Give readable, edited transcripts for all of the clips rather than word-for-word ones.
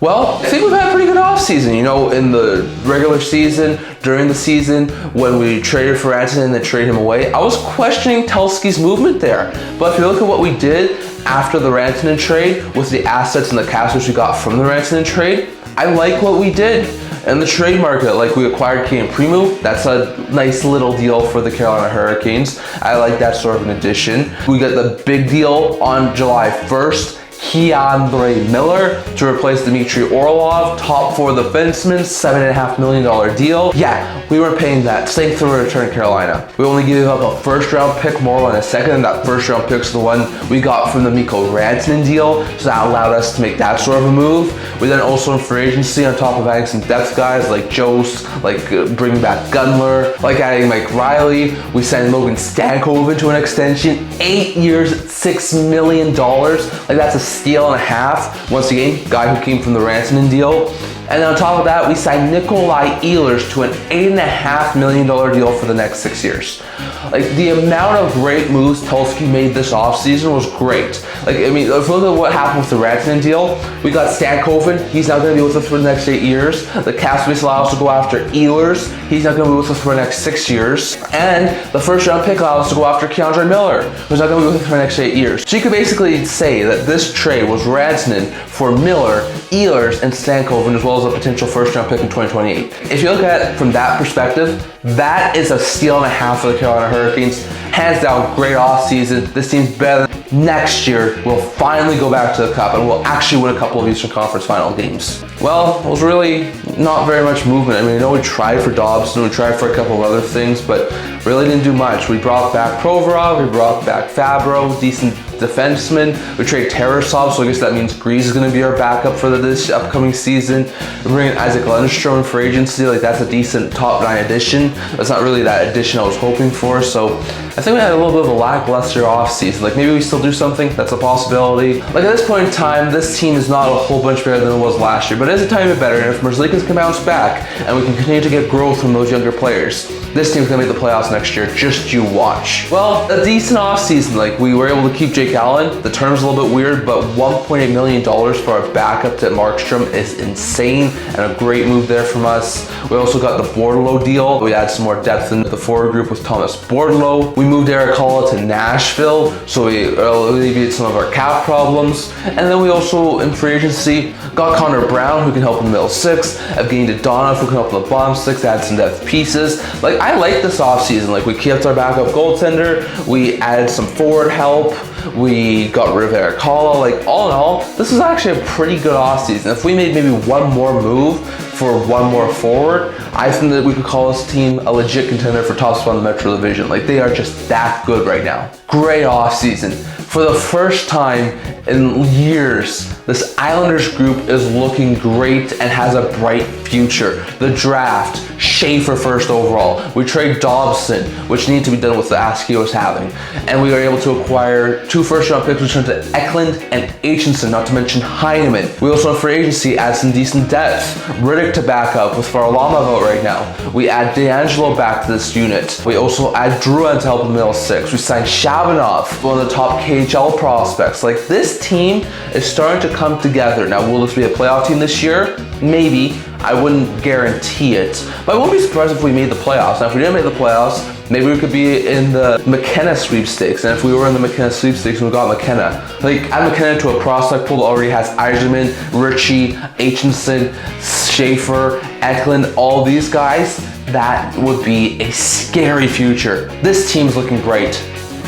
Well, I think we've had a pretty good offseason. You know, in the regular season, during the season, when we traded for Rantanen and then traded him away, I was questioning Telski's movement there. But if you look at what we did after the Rantanen trade with the assets and the cash which we got from the Rantanen trade, I like what we did. In the trade market, like we acquired Kane Primeau, that's a nice little deal for the Carolina Hurricanes. I like that sort of an addition. We got the big deal on July 1st. Miller to replace Dmitry Orlov, top 4 defenseman, $7.5 million deal. Yeah, we weren't paying that. Same thing with return Carolina. We only gave up a first round pick, more on a second, and that first round pick's the one we got from the Mikko Rantanen deal, so that allowed us to make that sort of a move. We then also in free agency, on top of adding some depth guys like Jost, like bringing back Gunler, like adding Mike Riley, we signed Logan Stankoven to an extension, 8 years, $6 million. Like that's a steal and a half. Once again, guy who came from the Rantanen deal. And on top of that, we signed Nikolai Ehlers to an $8.5 million deal for the next 6 years. Like the amount of great moves Telski made this offseason was great. Like, I mean, if you look at what happened with the Rantanen deal, we got Stankoven, he's not going to be with us for the next 8 years. The cap space allows us to go after Ehlers, he's not going to be with us for the next 6 years. And the first round pick allows us to go after Miller, who's not going to be with us for the next 8 years. So you could basically say that this trade was Rantanen for Miller, Ehlers, and Stankoven, as well as a potential first round pick in 2028. If you look at it from that perspective, that is a steal and a half for the Carolina Hurricanes. Hands down, great offseason. This team's better. Next year, we'll finally go back to the Cup and we'll actually win a couple of Eastern Conference final games. Well, it was really not very much movement. I mean, I know we tried for Dobson, we tried for a couple of other things, but really didn't do much. We brought back Provorov, we brought back Fabro, decent defenseman. We traded Tarasov, so I guess that means Grease is going to be our backup for this upcoming season. We're bringing Isaac Lundestrom in free agency. Like, that's a decent top 9 addition. That's not really that addition I was hoping for, so I think we had a little bit of a lackluster offseason. Like, maybe we still do something. That's a possibility. Like, at this point in time, this team is not a whole bunch better than it was last year, but it is a tiny bit better. And if Merzlikins can bounce back and we can continue to get growth from those younger players, this team's going to make the playoffs next year. Just you watch. Well, a decent offseason. Like, we were able to keep Jake Allen. The term's a little bit weird, but $1.8 million for our backup to Markstrom is insane and a great move there from us. We also got the Bordeleau deal. We add some more depth in the forward group with Thomas Bordeleau. We moved Eric Holla to Nashville, so we alleviated some of our cap problems. And then we also, in free agency, got Connor Brown, who can help in the middle 6. Evgeny Dodonov, who can help in the bottom 6, add some depth pieces. Like, I like this offseason. Like, we kept our backup goaltender, we added some forward help, we got rid of Eric Holla. Like, all in all, this is actually a pretty good offseason. If we made maybe one more move for one more forward, I think that we could call this team a legit contender for top spot in the Metro Division. Like, they are just that good right now. Great offseason. For the first time in years, this Islanders group is looking great and has a bright future. The draft, Schaefer first overall. We trade Dobson, which needs to be done with the ask he was having. And we were able to acquire 2 first-round picks, which turned to Eklund and Aitchison, not to mention Heineman. We also, in free agency, add some decent depth. Riddick to back up with Varlamov out right now. We add D'Angelo back to this unit. We also add Drouin to help in the middle 6. We signed Shabanov, one of the top KHL prospects. Like, this team is starting to come together. Now, will this be a playoff team this year? Maybe. I wouldn't guarantee it, but I wouldn't be surprised if we made the playoffs. Now, if we didn't make the playoffs, maybe we could be in the McKenna sweepstakes. And if we were in the McKenna sweepstakes and we got McKenna, like, add McKenna to a prospect pool that already has Eiserman, Ritchie, Aitchison, Schaefer, Eklund, all these guys, that would be a scary future. This team's looking great.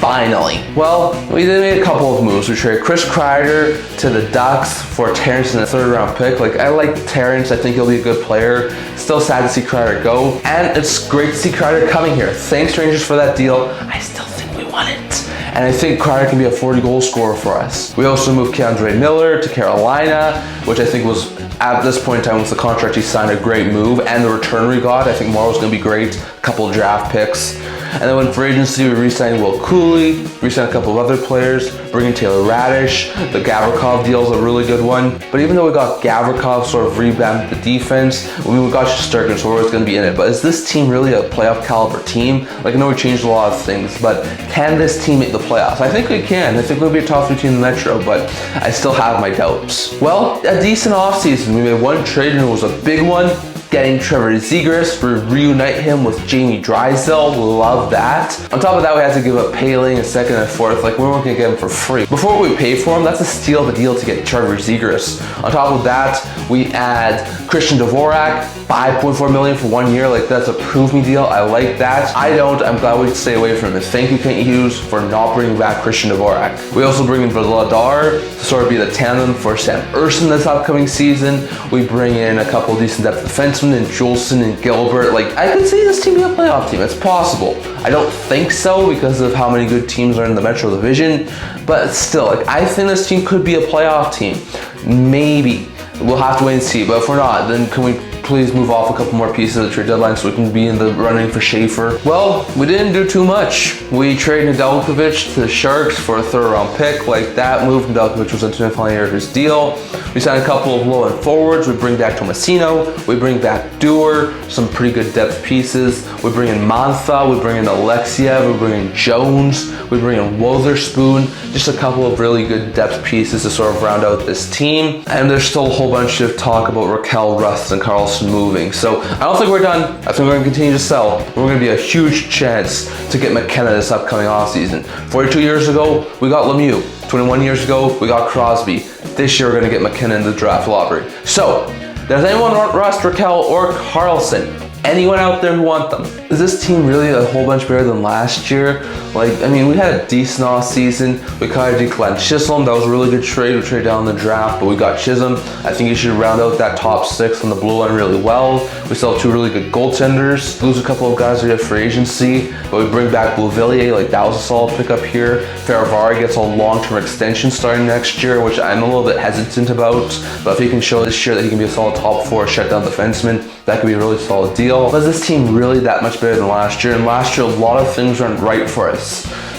Finally. Well, we did make a couple of moves. We traded Chris Kreider to the Ducks for Terrence in a 3rd round pick. Like, I like Terrence. I think he'll be a good player. Still sad to see Kreider go. And it's great to see Kreider coming here. Thanks, Rangers, for that deal. I still think we won it. And I think Kreider can be a 40-goal scorer for us. We also moved Miller to Carolina, which I think was, at this point in time with the contract he signed, a great move. And the return we got, I think Morrow's going to be great. A couple of draft picks. And then when free agency, we re-signed Will Cooley, re-signed a couple of other players, bringing Taylor Radish. The Gavrikov deal is a really good one. But even though we got Gavrikov sort of revamped the defense, we got Shesterkin, so we're always going to be in it. But is this team really a playoff caliber team? Like, I know we changed a lot of things, but can this team make the playoffs. I think we can. I think we'll be a top 3 team in the Metro, but I still have my doubts. Well, a decent offseason. We made one trade and it was a big one. Getting Trevor Zegras, reunite him with Jamie Drysdale, love that. On top of that, we had to give up Paling a second and fourth, like we weren't gonna get him for free. Before we pay for him, that's a steal of a deal to get Trevor Zegras. On top of that, we add Christian Dvorak, $5.4 million for 1 year, like that's a prove me deal, I like that. I'm glad we stay away from it. Thank you, Kent Hughes, for not bringing back Christian Dvorak. We also bring in Vladar to sort of be the tandem for Sam Ersson this upcoming season. We bring in a couple decent depth defensemen and Jolson and Gilbert. Like, I could see this team be a playoff team. It's possible. I don't think so because of how many good teams are in the Metro Division, but still, like, I think this team could be a playoff team. Maybe. We'll have to wait and see, but if we're not, then can we please move off a couple more pieces of the trade deadline so we can be in the running for Schaefer? Well, we didn't do too much. We traded Nedeljkovic to the Sharks for a 3rd round pick. Like that move, Nedeljkovic was into his deal. We signed a couple of low end forwards. We bring back Tomasino. We bring back Dewar, some pretty good depth pieces. We bring in Mantha. We bring in Alexiev. We bring in Jones. We bring in Wotherspoon. Just a couple of really good depth pieces to sort of round out this team. And there's still a whole bunch of talk about Raquel, Rust, and Carlson moving. So I don't think we're done. I think we're going to continue to sell. We're going to be a huge chance to get McKenna this upcoming offseason. 42 years ago, we got Lemieux. 21 years ago, we got Crosby. This year, we're going to get McKenna in the draft lottery. So, does anyone want Rust, Raquel, or Carlson? Anyone out there who want them? Is this team really a whole bunch better than last year? Like, I mean, we had a decent off season. We kind of did Glenn Chisholm. That was a really good trade. We traded down the draft, but we got Chisholm. I think you should round out that top 6 on the blue line really well. We still have 2 really good goaltenders. Lose a couple of guys we have free agency, but we bring back Bouvillier. Like, that was a solid pickup here. Ferravari gets a long-term extension starting next year, which I'm a little bit hesitant about. But if he can show this year that he can be a solid top 4 shutdown defenseman, that could be a really solid deal. But is this team really that much better than last year? And last year, a lot of things went right for us.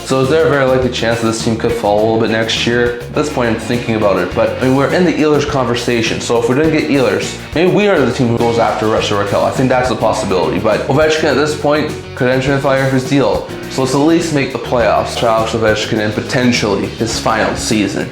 So is there a very likely chance that this team could fall a little bit next year? At this point, I'm thinking about it. But I mean, we're in the Ehlers conversation. So if we didn't get Ehlers, maybe we are the team who goes after Russ or Raquel. I think that's a possibility. But Ovechkin at this point could enter the fire for his deal. So let's at least make the playoffs for Alex Ovechkin and potentially his final season.